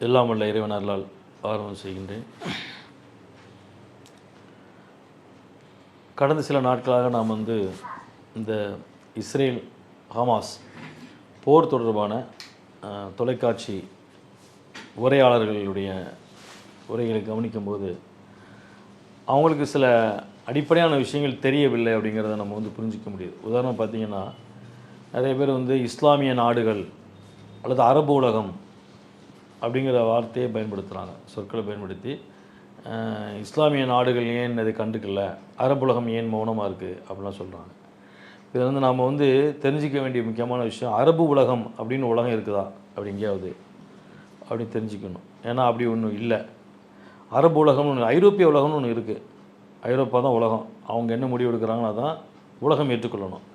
எல்லாம் வல்ல இறைவன் அருளால் ஆரம்பம் செய்கின்றேன். கடந்த சில நாட்களாக நாம் இந்த இஸ்ரேல் ஹமாஸ் போர் தொடர்பான தொலைக்காட்சி உரையாளர்களுடைய உரைகளை கவனிக்கும்போது அவங்களுக்கு சில அடிப்படையான விஷயங்கள் தெரியவில்லை அப்படிங்கிறத நம்ம புரிஞ்சிக்க முடியுது. உதாரணம் பார்த்திங்கன்னா, நிறைய பேர் இஸ்லாமிய நாடுகள் அல்லது அரபு உலகம் அப்படிங்கிற வார்த்தையை பயன்படுத்துகிறாங்க, சொற்களை பயன்படுத்தி இஸ்லாமிய நாடுகள் ஏன் அதை கண்டுக்கல, அரபுலகம் ஏன் மௌனமாக இருக்குது அப்படிலாம் சொல்கிறாங்க. இது நாம் தெரிஞ்சிக்க வேண்டிய முக்கியமான விஷயம், அரபு உலகம் அப்படின்னு உலகம் இருக்குதா அப்படி எங்கேயாவது அப்படின்னு தெரிஞ்சுக்கணும். ஏன்னா அப்படி ஒன்றும் இல்லை. அரபு உலகம்னு ஒன்று, ஐரோப்பிய உலகம்னு ஒன்று இருக்குது. ஐரோப்பா தான் உலகம். அவங்க என்ன முடிவு எடுக்கிறாங்களோ அதான் உலகம் ஏற்றுக்கொள்ளணும்.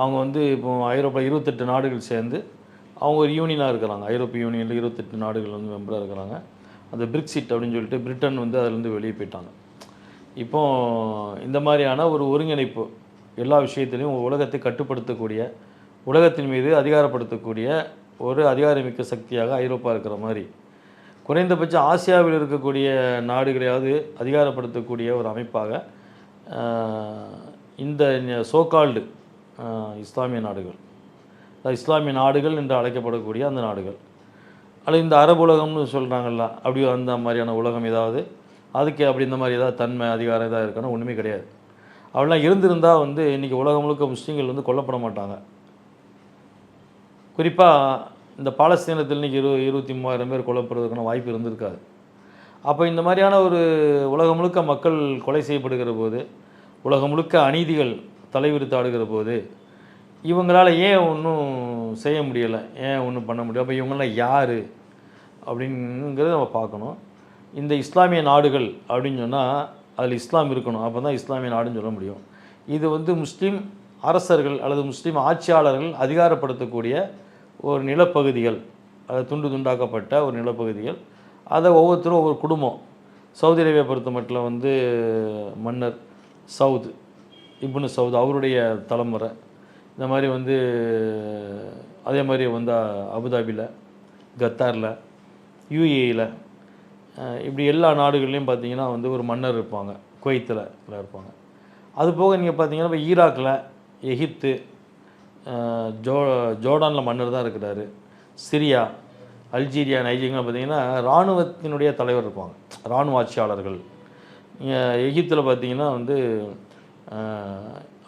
அவங்க இப்போ ஐரோப்பா 28 நாடுகள் சேர்ந்து அவங்க ஒரு யூனியனாக இருக்கிறாங்க. ஐரோப்பிய யூனியனில் 28 நாடுகள் மெம்பராக இருக்கிறாங்க. அந்த பிரிக்ஸிட் அப்படின்னு சொல்லிட்டு பிரிட்டன் அதிலேருந்து வெளியே போயிட்டாங்க. இப்போது இந்த மாதிரியான ஒரு ஒருங்கிணைப்பு எல்லா விஷயத்துலையும் உலகத்தை கட்டுப்படுத்தக்கூடிய, உலகத்தின் மீது அதிகாரப்படுத்தக்கூடிய ஒரு அதிகாரமிக்க சக்தியாக ஐரோப்பா இருக்கிற மாதிரி, குறைந்தபட்சம் ஆசியாவில் இருக்கக்கூடிய நாடுகளையாவது அதிகாரப்படுத்தக்கூடிய ஒரு அமைப்பாக இந்த சோகால்டு இஸ்லாமிய நாடுகள், இஸ்லாமிய நாடுகள் என்று அழைக்கப்படக்கூடிய அந்த நாடுகள், அல்லது இந்த அரபு உலகம்னு சொல்கிறாங்கல்ல, அப்படி அந்த மாதிரியான உலகம் ஏதாவது அதுக்கு அப்படி இந்த மாதிரி ஏதாவது தன்மை அதிகாரம் ஏதாவது இருக்கானா ஒன்றுமே கிடையாது. அப்படிலாம் இருந்திருந்தால் இன்றைக்கி உலகம் முழுக்க முஸ்லீம்கள் கொல்லப்பட மாட்டாங்க. குறிப்பாக இந்த பாலஸ்தீனத்தில் இன்றைக்கி 23,000 பேர் கொல்லப்படுறதுக்கான வாய்ப்பு இருந்திருக்காது. அப்போ இந்த மாதிரியான ஒரு உலகம் முழுக்க மக்கள் கொலை செய்யப்படுகிற போது, உலகம் முழுக்க அநீதிகள் தலைவிரித்தாடுகிற போது, இவங்களால் ஏன் ஒன்றும் செய்ய முடியலை, ஏன் ஒன்றும் பண்ண முடியும்? அப்போ இவங்களாம் யார் அப்படிங்கிறத நம்ம பார்க்கணும். இந்த இஸ்லாமிய நாடுகள் அப்படின்னு சொன்னால் அதில் இஸ்லாம் இருக்கணும், அப்போ தான் இஸ்லாமிய நாடுன்னு சொல்ல முடியும். இது முஸ்லீம் அரசர்கள் அல்லது முஸ்லீம் ஆட்சியாளர்கள் அதிகாரப்படுத்தக்கூடிய ஒரு நிலப்பகுதிகள், அது துண்டு துண்டாக்கப்பட்ட ஒரு நிலப்பகுதிகள். அதை ஒவ்வொருத்தரும் ஒவ்வொரு குடும்பம். சவுதி அரேபியா பொறுத்த மட்டும் மன்னர் சவுத் இப்னு சவுத் அவருடைய தலைமுறை, இந்த மாதிரி அதே மாதிரி அபுதாபியில், கத்தாரில், யூஏஇயில், இப்படி எல்லா நாடுகள்லையும் பார்த்திங்கன்னா ஒரு மன்னர் இருப்பாங்க. குவைத்தில் இருப்பாங்க. அது போக நீங்கள் பார்த்தீங்கன்னா இப்போ ஈராக்கில், எகிப்து, ஜோர்டானில் மன்னர் தான் இருக்கிறாரு. சிரியா, அல்ஜீரியா, நைஜீரியா பார்த்திங்கன்னா இராணுவத்தினுடைய தலைவர் இருப்பாங்க, இராணுவ ஆட்சியாளர்கள். எகிப்தில் பார்த்திங்கன்னா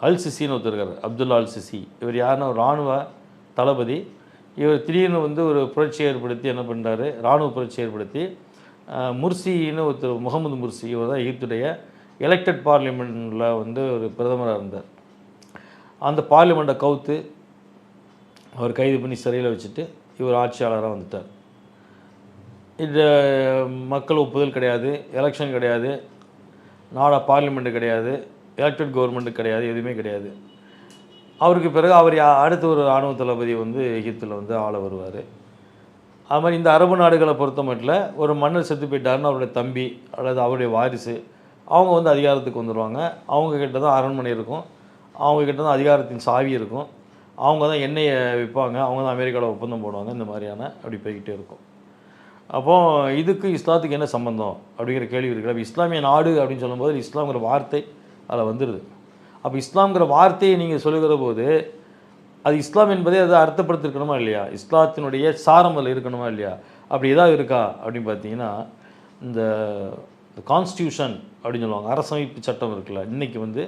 அல் சிசின்னு ஒருத்தர் இருக்கார், அப்துல்லா அல் சிசி. இவர் யாருன்னா ஒரு இராணுவ தளபதி. இவர் திடீர்னு ஒரு புரட்சி ஏற்படுத்தி என்ன பண்ணுறாரு, இராணுவ புரட்சி ஏற்படுத்தி முர்சின்னு ஒருத்தர், முகமது முர்சி, இவர் தான் எகிப்துடைய எலெக்டட் பார்லிமெண்ட்டில் ஒரு பிரதமராக இருந்தார். அந்த பார்லிமெண்ட்டை கவுத்து அவர் கைது பண்ணி சிறையில் வச்சுட்டு இவர் ஆட்சியாளராக வந்துட்டார். இந்த மக்கள் ஒப்புதல் கிடையாது, எலெக்ஷன் கிடையாது, பார்லிமெண்ட்டு கிடையாது, எலெக்டட் கவர்மெண்ட்டு கிடையாது, எதுவுமே கிடையாது. அவருக்கு பிறகு அவர் அடுத்து ஒரு இராணுவ தளபதி எகிப்தில் ஆள வருவார். அது மாதிரி இந்த அரபு நாடுகளை பொறுத்த மட்டும் ஒரு மன்னர் செத்து போயிட்டாருன்னு அவருடைய தம்பி அல்லது அவருடைய வாரிசு அவங்க அதிகாரத்துக்கு வந்துடுவாங்க. அவங்கக்கிட்ட தான் அரண்மனை இருக்கும், அவங்கக்கிட்ட தான் அதிகாரத்தின் சாவி இருக்கும், அவங்க தான் எண்ணெயை விற்பாங்க, அவங்க தான் அமெரிக்காவில் ஒப்பந்தம் போடுவாங்க. இந்த மாதிரியான அப்படி போய்கிட்டே இருக்கும். அப்போது இதுக்கு இஸ்லாத்துக்கு என்ன சம்பந்தம் அப்படிங்கிற கேள்வி இருக்குது. அப்போ இஸ்லாமிய நாடு அப்படின்னு சொல்லும்போது இஸ்லாம்ங்கிற வார்த்தை அதில் வந்துடுது. அப்போ இஸ்லாம்ங்கிற வார்த்தையை நீங்கள் சொல்லுகிற போது அது இஸ்லாம் என்பதே அதை அர்த்தப்படுத்திருக்கணுமா இல்லையா, இஸ்லாத்தினுடைய சாரம் அதில் இருக்கணுமா இல்லையா? அப்படி எதாவது இருக்கா அப்படின்னு பார்த்தீங்கன்னா, இந்த கான்ஸ்டியூஷன் அப்படின்னு சொல்லுவாங்க, அரசமைப்பு சட்டம் இருக்குல்ல. இன்றைக்கி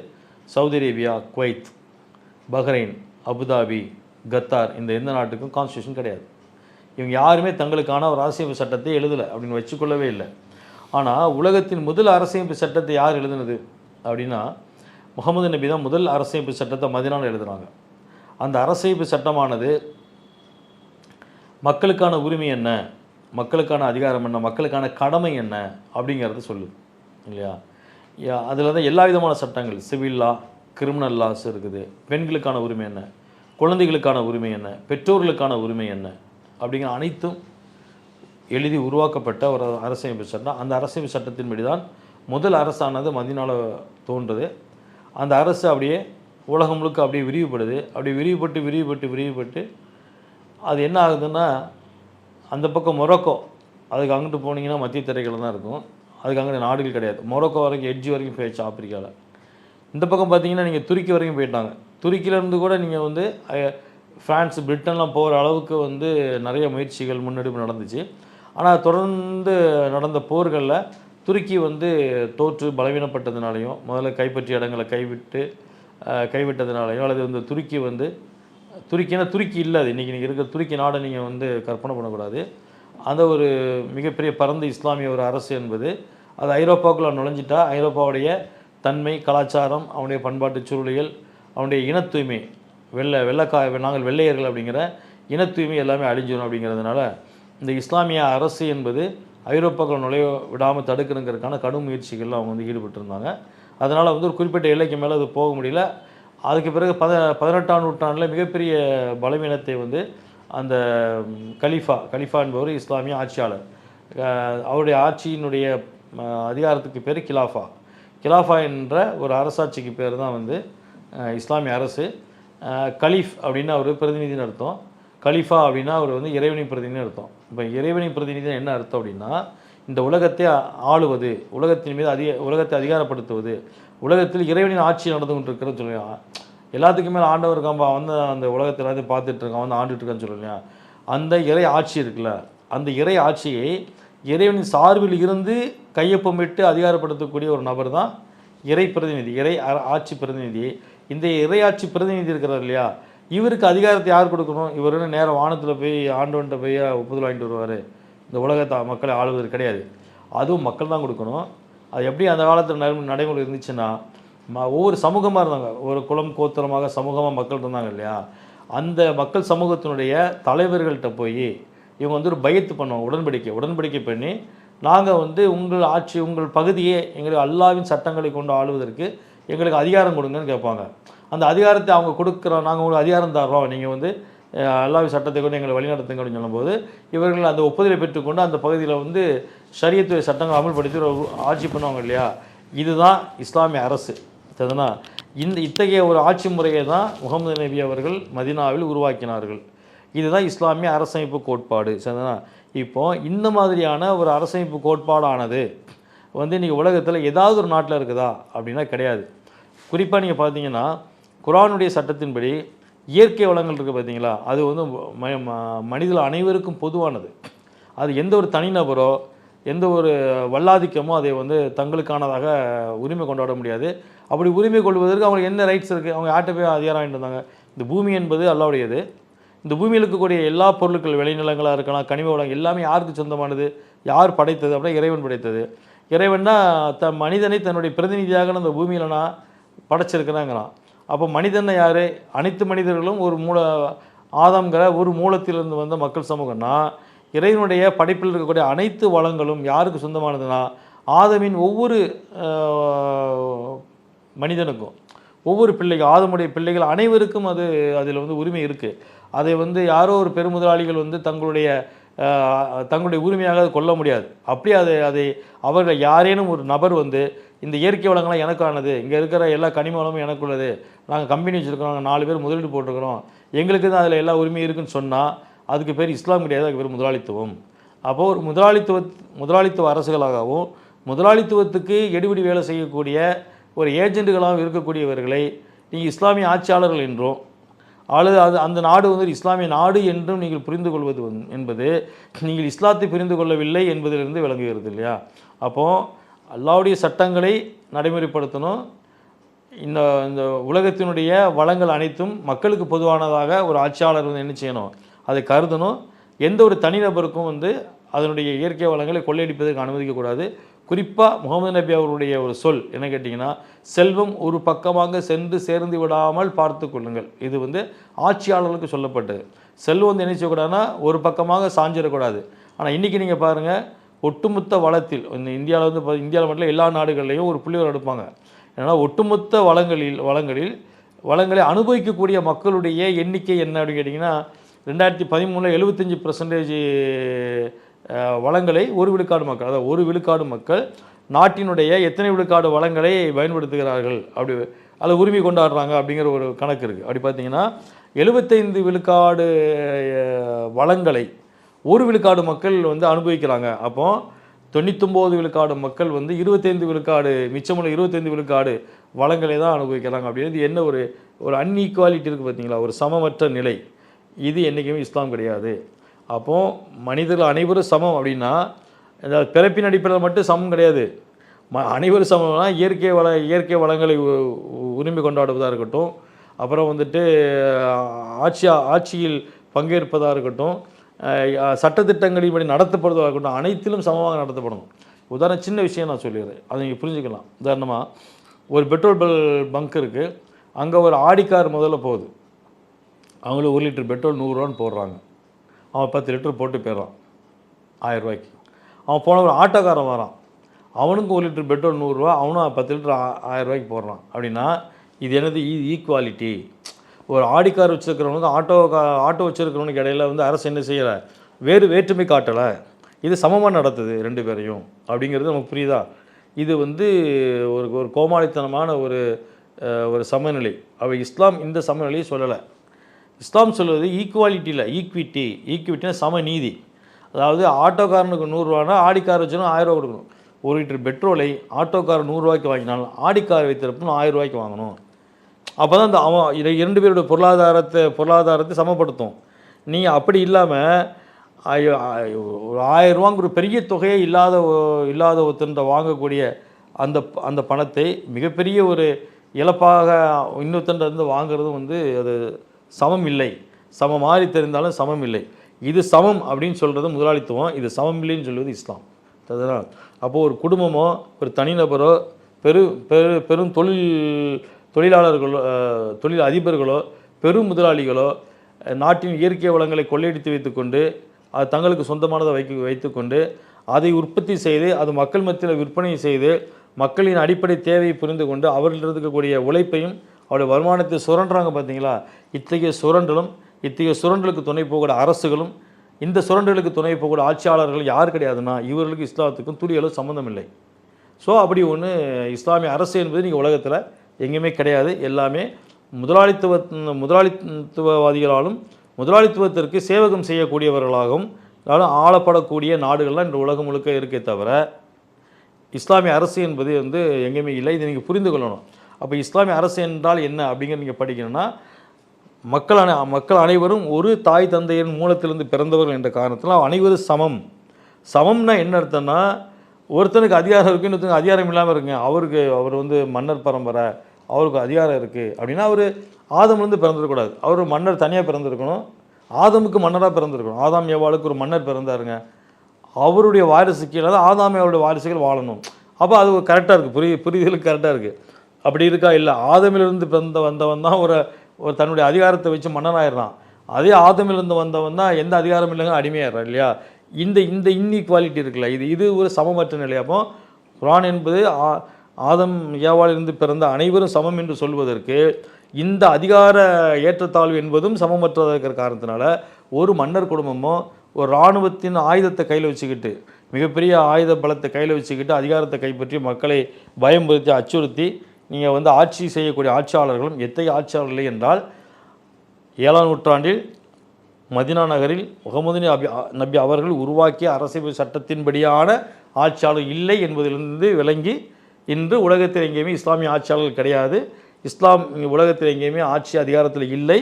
Saudi Arabia, Kuwait, Bahrain, Abu Dhabi, Qatar, இந்த எந்த நாட்டுக்கும் கான்ஸ்டியூஷன் கிடையாது. இவங்க யாருமே தங்களுக்கான ஒரு அரசியமைப்பு சட்டத்தை எழுதலை, அப்படின்னு வச்சுக்கொள்ளவே இல்லை. ஆனால் உலகத்தின் முதல் அரசியமைப்பு சட்டத்தை யார் எழுதுனது அப்படின்னா, முகமது நபி தான் முதல் அரசியமைப்பு சட்டத்தை மதீனாவில் எழுதுகிறாங்க. அந்த அரசியமைப்பு சட்டமானது மக்களுக்கான உரிமை என்ன, மக்களுக்கான அதிகாரம் என்ன, மக்களுக்கான கடமை என்ன அப்படிங்கிறது சொல்லுது இல்லையா. அதில் தான் எல்லா விதமான சட்டங்கள், சிவில் லா, கிரிமினல் லாஸ் இருக்குது. பெண்களுக்கான உரிமை என்ன, குழந்தைகளுக்கான உரிமை என்ன, பெற்றோர்களுக்கான உரிமை என்ன அப்படிங்கிற அனைத்தும் எழுதி உருவாக்கப்பட்ட ஒரு அரசியமைப்பு சட்டம். அந்த அரசியமைப்பு சட்டத்தின்படி தான் முதல் அரசானது மதீனாவில் தோன்றுது. அந்த அரசு அப்படியே உலகம் முழுக்க அப்படியே விரிவுபடுது. அப்படி விரிவுபட்டு அது என்ன ஆகுதுன்னா, அந்த பக்கம் மொரோக்கோ, அதுக்கு அங்கிட்டு போனீங்கன்னா மத்திய தரைகள் தான் இருக்கும். அதுக்கு அங்கே நாடுகள் கிடையாது. மொரோக்கோ வரைக்கும் எட்ஜ் வரைக்கும் போயிடுச்சு ஆப்பிரிக்காவில். இந்த பக்கம் பார்த்தீங்கன்னா நீங்கள் துருக்கி வரைக்கும் போயிட்டாங்க. துருக்கியிலேருந்து கூட நீங்கள் வந்து ஃப்ரான்ஸ், பிரிட்டன்லாம் போகிற அளவுக்கு வந்து நிறைய முயற்சிகள் முன்னெடுப்பு நடந்துச்சு. ஆனால் தொடர்ந்து நடந்த போர்களில் துருக்கி வந்து தோற்று பலவீனப்பட்டதுனாலையும், முதல்ல கைப்பற்றிய இடங்களை கைவிட்டதுனாலையும், அல்லது வந்து துருக்கி வந்து துருக்கினா துருக்கி இல்லை, அது இன்றைக்கி இருக்கிற துருக்கி நாடை நீங்கள் வந்து கற்பனை பண்ணக்கூடாது. அந்த ஒரு மிகப்பெரிய பரந்த இஸ்லாமிய ஒரு அரசு என்பது அது ஐரோப்பாவுக்குள்ளே நுழைஞ்சிட்டா ஐரோப்பாவுடைய தன்மை, கலாச்சாரம், அவனுடைய பண்பாட்டு சூழலியல், அவனுடைய இன தூய்மை, நாங்கள் வெள்ளையர்கள் அப்படிங்கிற இன தூய்மை எல்லாமே அழிஞ்சிடும். அப்படிங்கிறதுனால இந்த இஸ்லாமிய அரசு என்பது ஐரோப்பாக்கள் நுழைய விடாமல் தடுக்கணுங்கிறதுக்கான கடும் முயற்சிகளில் அவங்க வந்து ஈடுபட்டிருந்தாங்க. அதனால் வந்து ஒரு குறிப்பிட்ட எல்லைக்கு மேலே அது போக முடியல. அதுக்கு பிறகு 18ஆம் நூற்றாண்டில் மிகப்பெரிய பலவீனத்தை வந்து அந்த கலிஃபா என்பவர் இஸ்லாமிய ஆட்சியாளர், அவருடைய ஆட்சியினுடைய அதிகாரத்துக்கு பேர் கிலாஃபா என்ற ஒரு அரசாட்சிக்கு பேர் தான் வந்து இஸ்லாமிய அரசு. கலீஃப் அப்படின்னா அவர் பிரதிநிதின்னு அர்த்தம், கலிஃபா அப்படின்னா அவர் வந்து இறைவனின் பிரதிநிதினு அர்த்தம். இப்போ இறைவனின் பிரதிநிதி என்ன அர்த்தம் அப்படின்னா, இந்த உலகத்தை ஆளுவது, உலகத்தின் மீது உலகத்தை அதிகாரப்படுத்துவது, உலகத்தில் இறைவனின் ஆட்சி நடந்து கொண்டிருக்கிறன்னு சொல்லுவாங்க. எல்லாத்துக்கும் மேலே ஆண்டவர் இருக்கான்பா, வந்து அந்த உலகத்தை எல்லாத்தையும் பார்த்துட்டு இருக்கான், வந்து ஆண்டுட்டு இருக்கான்னு சொல்லுங்க. அந்த இறை ஆட்சி இருக்குல்ல, அந்த இறை ஆட்சியை இறைவனின் சார்பில் இருந்து கையொப்பமிட்டு அதிகாரப்படுத்தக்கூடிய ஒரு நபர் தான் இறை பிரதிநிதி, ஆட்சி பிரதிநிதி. இந்த இறையாட்சி பிரதிநிதி இருக்கிறார் இல்லையா, இவருக்கு அதிகாரத்தை யார் கொடுக்கணும்? இவர் நேரம் வானத்தில் போய் ஆண்டவன்கிட்ட போய் ஒப்புதல் வாங்கிட்டு வருவார். இந்த உலகத்தை மக்களை ஆளுவது கிடையாது, அதுவும் மக்கள் தான் கொடுக்கணும். அது எப்படி அந்த காலத்தில் நடைமுறை இருந்துச்சுன்னா, ஒவ்வொரு சமூகமாக இருந்தாங்க, ஒரு குலம் கோத்திரமாக சமூகமாக மக்கள் இருந்தாங்க இல்லையா, அந்த மக்கள் சமூகத்தினுடைய தலைவர்கள்ட்ட போய் இவங்க வந்து ஒரு பயத்து பண்ணுவாங்க, உடன்படிக்கை பண்ணி, நாங்கள் வந்து உங்கள் ஆட்சி, உங்கள் பகுதியே எங்களுக்கு அல்லாவின் சட்டங்களை கொண்டு ஆளுவதற்கு எங்களுக்கு அதிகாரம் கொடுங்கன்னு கேட்பாங்க. அந்த அதிகாரத்தை அவங்க கொடுக்குறோம், நாங்கள் உங்களுக்கு அதிகாரம் தர்றோம், நீங்கள் வந்து அல்லாவின் சட்டத்தை கொண்டு எங்களை வழிநடத்துங்க அப்படின்னு சொல்லும்போது, இவர்கள் அந்த ஒப்புதலை பெற்றுக்கொண்டு அந்த பகுதியில் வந்து ஷரியத்து சட்டங்கள் அமல்படுத்தி ஆட்சி பண்ணுவாங்க இல்லையா. இதுதான் இஸ்லாமிய அரசு. சரிதானா? இத்தகைய ஒரு ஆட்சி முறையை தான் முகமது நபி அவர்கள் மதீனாவில் உருவாக்கினார்கள். இதுதான் இஸ்லாமிய அரசமைப்பு கோட்பாடு. சரிதானா? இப்போது இந்த மாதிரியான ஒரு அரசமைப்பு கோட்பாடானது வந்து இன்றைக்கி உலகத்தில் ஏதாவது ஒரு நாட்டில் இருக்குதா அப்படின்னா கிடையாது. குறிப்பாக நீங்கள் பார்த்தீங்கன்னா குர்ஆனுடைய சட்டத்தின்படி இயற்கை வளங்கள் இருக்குது பார்த்தீங்களா, அது வந்து மனிதர்கள் அனைவருக்கும் பொதுவானது. அது எந்த ஒரு தனிநபரோ எந்த ஒரு வல்லாதிக்கமோ அதை வந்து தங்களுக்கானதாக உரிமை கொண்டாட முடியாது. அப்படி உரிமை கொள்வதற்கு அவங்களுக்கு என்ன ரைட்ஸ் இருக்குது? அவங்க யார்கிட்ட போய் அதிகாரம் வாங்கிட்டு வந்தாங்க? இந்த பூமி என்பது அல்லாஹ்வுடையது. இந்த பூமியில் இருக்கக்கூடிய எல்லா பொருட்கள், விளைநிலங்களாக இருக்கலாம், கனிம வளங்கள் எல்லாமே யாருக்கு சொந்தமானது? யார் படைத்தது? அப்படின்னா இறைவன் படைத்தது. இறைவன்னா மனிதனை தன்னுடைய பிரதிநிதியாக அந்த பூமியில் நான் படைச்சிருக்கிறேங்கிறான். அப்போ மனிதனை யார்? அனைத்து மனிதர்களும் ஒரு ஆதாம்ங்கிற ஒரு மூலத்திலிருந்து வந்த மக்கள் சமூகம்னா, இறைவனுடைய படைப்பில் இருக்கக்கூடிய அனைத்து வளங்களும் யாருக்கு சொந்தமானதுன்னா ஆதமின் ஒவ்வொரு மனிதனுக்கும், ஒவ்வொரு பிள்ளைகள், ஆதமுடைய பிள்ளைகள் அனைவருக்கும் அதில் வந்து உரிமை இருக்குது. அதை வந்து யாரோ ஒரு பெருமுதலாளிகள் வந்து தங்களுடைய உரிமையாக கொள்ள முடியாது. அப்படியே அதை அவர்கள் யாரேனும் ஒரு நபர் வந்து இந்த இயற்கை வளங்கள்லாம் எனக்கானது, இங்கே இருக்கிற எல்லா கனிம வளமும் எனக்குள்ளது, நாங்கள் கம்பெனி வச்சுருக்கோம், நாங்கள் 4 பேர் முதலீடு போட்டிருக்கிறோம், எங்களுக்கு தான் அதில் எல்லா உரிமையும் இருக்குன்னு சொன்னால் அதுக்கு பேர் இஸ்லாம் கிடையாது, அதுக்கு பேர் முதலாளித்துவம். அப்போது ஒரு முதலாளித்துவ அரசுகளாகவும் முதலாளித்துவத்துக்கு எடுபடி வேலை செய்யக்கூடிய ஒரு ஏஜென்ட்டுகளாகவும் இருக்கக்கூடியவர்களை நீங்கள் இஸ்லாமிய ஆட்சியாளர்கள் என்றும், அல்லது அந்த நாடு வந்து இஸ்லாமிய நாடு என்றும் நீங்கள் புரிந்து கொள்வது என்பது நீங்கள் இஸ்லாத்தை புரிந்து கொள்ளவில்லை என்பதிலிருந்து விளங்குகிறது இல்லையா. அப்போது அல்லாஹ்வுடைய சட்டங்களை நடைமுறைப்படுத்தணும். இந்த உலகத்தினுடைய வளங்கள் அனைத்தும் மக்களுக்கு பொதுவானதாக ஒரு ஆட்சியாளர் வந்து என்ன செய்யணும்? அதை கருதணும். எந்த ஒரு தனிநபருக்கும் வந்து அதனுடைய இயற்கை வளங்களை கொள்ளையடிப்பதற்கு அனுமதிக்கக்கூடாது. குறிப்பாக முகமது நபி அவருடைய ஒரு சொல் என்ன கேட்டிங்கன்னா, செல்வம் ஒரு பக்கமாக சென்று சேர்ந்து விடாமல் பார்த்து கொள்ளுங்கள். இது வந்து ஆட்சியாளர்களுக்கு சொல்லப்பட்டது. செல்வம் வந்து என்ன செய்யக்கூடாதுன்னா ஒரு பக்கமாக சாஞ்சிடக்கூடாது. ஆனால் இன்றைக்கி நீங்கள் பாருங்கள், ஒட்டுமொத்த வளத்தில் இந்த இந்தியாவில் வந்து இந்தியாவில் மட்டும் எல்லா நாடுகள்லையும் ஒரு புள்ளிவர் எடுப்பாங்க. ஏன்னா ஒட்டுமொத்த வளங்களை அனுபவிக்கக்கூடிய மக்களுடைய எண்ணிக்கை என்ன அப்படின்னு கேட்டிங்கன்னா, 2013 75% வளங்களை ஒரு விழுக்காடு மக்கள், அதாவது ஒரு விழுக்காடு மக்கள் நாட்டினுடைய எத்தனை விழுக்காடு வளங்களை பயன்படுத்துகிறார்கள் அதில் உரிமை கொண்டாடுறாங்க அப்படிங்கிற ஒரு கணக்கு இருக்குது. அப்படி பார்த்தீங்கன்னா 75 விழுக்காடு வளங்களை 1 விழுக்காடு மக்கள் வந்து அனுபவிக்கிறாங்க. அப்போ 99 விழுக்காடு மக்கள் வந்து 25 விழுக்காடு மிச்சமுள்ள 25 விழுக்காடு வளங்களை தான் அனுபவிக்கிறாங்க. அப்படின்றது என்ன ஒரு ஒரு அன்ஈக்குவாலிட்டி இருக்குது பார்த்தீங்களா, ஒரு சமமற்ற நிலை. இது என்றைக்குமே இஸ்லாம் கிடையாது. அப்போது மனிதர்கள் அனைவரும் சமம் அப்படின்னா இந்த பிறப்பின் அடிப்படையில் மட்டும் சமம் கிடையாது. அனைவரும் சமம்னா இயற்கை வளங்களை உரிமை கொண்டாடுவதாக இருக்கட்டும், அப்புறம் வந்துட்டு ஆட்சியில் பங்கேற்பதாக இருக்கட்டும், சட்டத்திட்டங்களின்படி நடத்தப்படுவதாக இருக்கட்டும், அனைத்திலும் சமமாக நடத்தப்படணும். உதாரணம் சின்ன விஷயம் நான் சொல்லிடுறேன், அதை நீங்கள் புரிஞ்சுக்கலாம். உதாரணமாக ஒரு பெட்ரோல் பங்க் இருக்குது, அங்கே ஒரு ஆடி கார் முதல்ல போகுது. அவங்களும் 1 லிட்டர் பெட்ரோல் 100 ரூபான்னு போடுறாங்க. அவன் 10 லிட்டர் போட்டு போயிடுறான் 1000 ரூபாய்க்கு. அவன் போன ஒரு ஆட்டோக்காரன் வரான், அவனுக்கு 1 லிட்டர் பெட்ரோல் 100 ரூபா, அவனும் 10 லிட்டர் 1000 ரூபாய்க்கு போடுறான். அப்படின்னா இது என்னது ஈக்குவாலிட்டி. ஒரு ஆடி கார் வச்சுருக்கிறவனுக்கு ஆட்டோ வச்சுருக்கிறவனுக்கு இடையில வந்து அரசு என்ன செய்யலை, வேற்றுமை காட்டலை. இது சமமாக நடத்துது 2 பேரையும் அப்படிங்கிறது நமக்கு புரியுதா. இது வந்து ஒரு கோமாளித்தனமான ஒரு சமநிலை. அவை இஸ்லாம் இந்த சமநிலையை சொல்லலை. இஸ்லாம் சொல்வது ஈக்குவாலிட்டியில் ஈக்விட்டினா சமநீதி. அதாவது ஆட்டோக்காரனுக்கு 100 ரூபானா ஆடிக்கார் வச்சுன்னா 1000 ரூபா கொடுக்கணும். 1 லிட்டர் பெட்ரோலை ஆட்டோக்கார் 100 ரூபாய்க்கு வாங்கினாலும் ஆடிக்கார் வைத்திருப்போம் 1000 ரூபாய்க்கு வாங்கணும். அப்போ தான் அந்த அவன் 2 பேரோட பொருளாதாரத்தை சமப்படுத்தும். நீங்கள் அப்படி இல்லாமல் ஒரு 1000 ரூபாங்கிற பெரிய தொகையே இல்லாத ஒருத்தன் வாங்கக்கூடிய அந்த பணத்தை மிகப்பெரிய ஒரு இழப்பாக இன்னொருத்தன்ட்டு வாங்கிறது வந்து அது சமம் இல்லை. சமம் மாறி தெரிந்தாலும் சமம் இல்லை. இது சமம் அப்படின்னு சொல்கிறது முதலாளித்துவம், இது சமம் இல்லைன்னு சொல்வது இஸ்லாம். அதனால் அப்போது ஒரு குடும்பமோ ஒரு தனிநபரோ பெரும் தொழிலாளர்களோ தொழில் அதிபர்களோ பெரும் முதலாளிகளோ நாட்டின் இயற்கை வளங்களை கொள்ளையடித்து வைத்துக்கொண்டு அது தங்களுக்கு சொந்தமானதை வைத்துக்கொண்டு அதை உற்பத்தி செய்து அது மக்கள் மத்தியில் விற்பனை செய்து மக்களின் அடிப்படை தேவையை புரிந்து கொண்டு அவர்களிடம் இருக்கக்கூடிய உழைப்பையும் அவருடைய வருமானத்தை சுரண்டுறாங்க பார்த்தீங்களா. இத்தகைய சுரண்டலுக்கு துணை போகக்கூடிய அரசுகளும் இந்த சுரண்டலுக்கு துணை போகக்கூடிய ஆட்சியாளர்கள் யார் கிடையாதுன்னா இவர்களுக்கு இஸ்லாத்துக்கும் துளியளவு சம்மந்தம் இல்லை. ஸோ அப்படி ஒன்று இஸ்லாமிய அரசு என்பது நீங்கள் உலகத்தில் எங்கேயுமே கிடையாது. எல்லாமே முதலாளித்துவவாதிகளாலும் முதலாளித்துவத்திற்கு சேவகம் செய்யக்கூடியவர்களாகவும் ஆளப்படக்கூடிய நாடுகள்லாம் இந்த உலகம் முழுக்க இருக்கே தவிர இஸ்லாமிய அரசு என்பது வந்து எங்கேயுமே இல்லை. இதை நீங்கள் புரிந்து கொள்ளணும். அப்போ இஸ்லாமிய அரசு என்றால் என்ன அப்படிங்கிற நீங்கள் படிக்கணும்னா மக்கள் அனைவரும் ஒரு தாய் தந்தையின் மூலத்திலிருந்து பிறந்தவர்கள் என்ற காரணத்தில் அனைவரும் சமம்னா என்ன அர்த்தம்னா ஒருத்தனுக்கு அதிகாரம் இருக்குது, இன்னொருத்தனுக்கு அதிகாரம் இல்லாமல் இருக்குங்க. அவர் வந்து மன்னர் பரம்பரை, அவருக்கு அதிகாரம் இருக்குது அப்படின்னா அவர் ஆதம்லேருந்து பிறந்திருக்கக்கூடாது. அவர் மன்னர் தனியாக பிறந்திருக்கணும், ஆதமுக்கு மன்னராக பிறந்திருக்கணும். ஆதாம் ஏவாளுக்கு ஒரு மன்னர் பிறந்தாருங்க, அவருடைய வாரிசு கீழே தான் ஆதாம் ஏவாளுடைய வாரிசுகள் வாழணும். அப்போ அது கரெக்டாக இருக்குது, புரிதலுக்கு கரெக்டாக இருக்குது. அப்படி இருக்கா? இல்லை, ஆதமிலிருந்து வந்தவன் தான் ஒரு தன்னுடைய அதிகாரத்தை வச்சு மன்னனாயிடுறான். அதே ஆதமிலிருந்து வந்தவன் தான் எந்த அதிகாரம் இல்லைங்க அடிமையாடுறான் இல்லையா. இந்த இன்இக்வாலிட்டி இருக்குல்ல, இது ஒரு சமமற்ற நிலை. அப்போ குர்ஆன் என்பது ஆதம் ஏவாளிலிருந்து பிறந்த அனைவரும் சமம் என்று சொல்வதற்கு இந்த அதிகார ஏற்றத்தாழ்வு என்பதும் சமமற்றதாக இருக்கிற காரணத்தினால ஒரு மன்னர் குடும்பமோ ஒரு இராணுவத்தின் ஆயுதத்தை கையில் வச்சுக்கிட்டு மிகப்பெரிய ஆயுத பலத்தை கையில் வச்சுக்கிட்டு அதிகாரத்தை கைப்பற்றி மக்களை பயம்படுத்தி அச்சுறுத்தி நீங்கள் வந்து ஆட்சி செய்யக்கூடிய ஆட்சியாளர்களும் எத்தகைய ஆட்சியாளர்கள் என்றால் 7ஆம் நூற்றாண்டில் மதினா நகரில் முகமது நபி அவர்கள் உருவாக்கிய அரசியல் சட்டத்தின்படியான ஆட்சியாளர் இல்லை என்பதிலிருந்து விளங்கி இன்று உலகத்தில் எங்கேயுமே இஸ்லாமிய ஆட்சியாளர்கள் கிடையாது. இஸ்லாம் உலகத்தில் எங்கேயுமே ஆட்சி அதிகாரத்தில் இல்லை.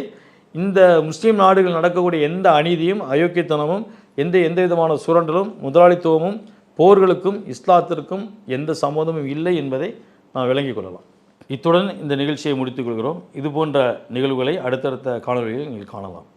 இந்த முஸ்லீம் நாடுகள் நடக்கக்கூடிய எந்த அநீதியும் அயோக்கியத்தனமும் எந்த விதமான சுரண்டலும் முதலாளித்துவமும் போர்களுக்கும் இஸ்லாத்திற்கும் எந்த சம்மதமும் இல்லை என்பதை நாம் விளங்கிக் கொள்ளலாம். இத்துடன் இந்த நிகழ்ச்சியை முடித்துக் கொள்கிறோம். இது போன்ற நிகழ்வுகளை அடுத்தடுத்த காணொலிகளில் நீங்கள் காணலாம்.